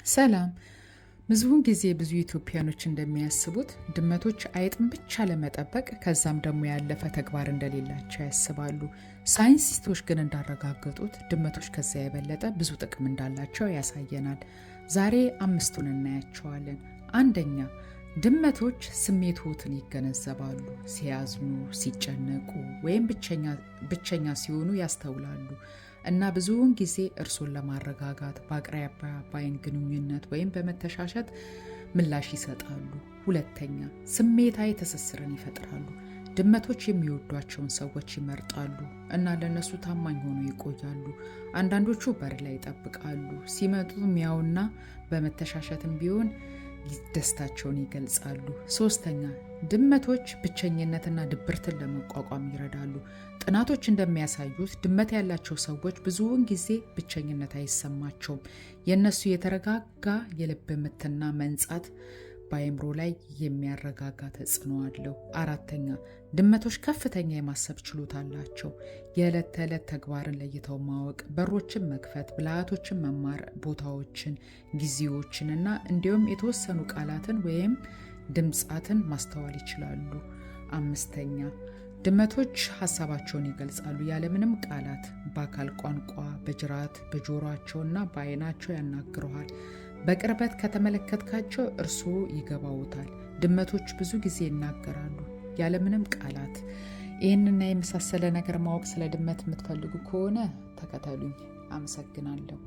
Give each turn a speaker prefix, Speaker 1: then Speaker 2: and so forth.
Speaker 1: ሰላም። ብዙውን ጊዜ ብዙ ኢትዮጵያኖች እንደሚያስቡት ድመቶች አይጥን ብቻ ለመጠበቅ ከዛም ደግሞ ያለፈ ተግባር እንደሌላቸው ያስባሉ። ሳይንቲስቶች ግን እንዳረጋገጡት ድመቶች ከዛ የበለጠ ብዙ ጥቅም እንዳላቸው ያሳየናል። ዛሬ 5ቱን እናያቸዋለን። አንደኛ፣ ድመቶች ስሜትዎትን ይገነዘባሉ። ሲያዝኑ፣ ሲጨነቁ ወይም ብቸኛ ሲሆኑ ያስተውላሉ እና ብዙውን ጊዜ እርሶን ለማረጋጋት በአቅራቢያ ባይን ግንኙነት ወይም በመተሻሸት ምላሽ ይሰጣሉ። ሁለተኛ፣ ስሜታዊ ትስስርን ይፈጥራሉ። ድመቶች የሚወዷቸውን ሰዎች ይመርጣሉ እና ለነሱ ታማኝ ሆነው ይቆያሉ። አንዳንዶቹ በር ላይ ይጠብቃሉ። ሲመጡ ሚያውና በመተሻሸትም ቢሆን ደስታቸውን ይገልጻሉ። ሶስተኛ፣ ድመቶች ብቸኝነትና ድብርትን ለመቋቋም ይረዳሉ። ጥናቶች እንደሚያሳዩት ድመት ያላቸው ሰዎች ብዙውን ጊዜ ብቸኝነት አይሰማቸውም። የእነሱ የተረጋጋ የልብ ምትና መንጻት በአእምሮ ላይ የሚያረጋጋ ተጽዕኖ አለው። አራተኛ፣ ድመቶች ከፍተኛ የማሰብ ችሎታ አላቸው። የዕለት ተዕለት ተግባርን ለይተው ማወቅ፣ በሮችን መክፈት፣ ብልሃቶችን መማር፣ ቦታዎችን፣ ጊዜዎችን እና እንዲሁም የተወሰኑ ቃላትን ወይም ድምጻትን ማስተዋል ይችላሉ። አምስተኛ፣ ድመቶች ሀሳባቸውን ይገልጻሉ ያለምንም ቃላት። በአካል ቋንቋ፣ በጅራት፣ በጆሮአቸውና በአይናቸው ያናግረዋል። በቅርበት ከተመለከትካቸው እርስዎ ይገባውታል። ድመቶች ብዙ ጊዜ ይናገራሉ ያለምንም ቃላት። ይህንና የመሳሰለ ነገር ማወቅ ስለ ድመት የምትፈልጉ ከሆነ ተከተሉኝ። አመሰግናለሁ።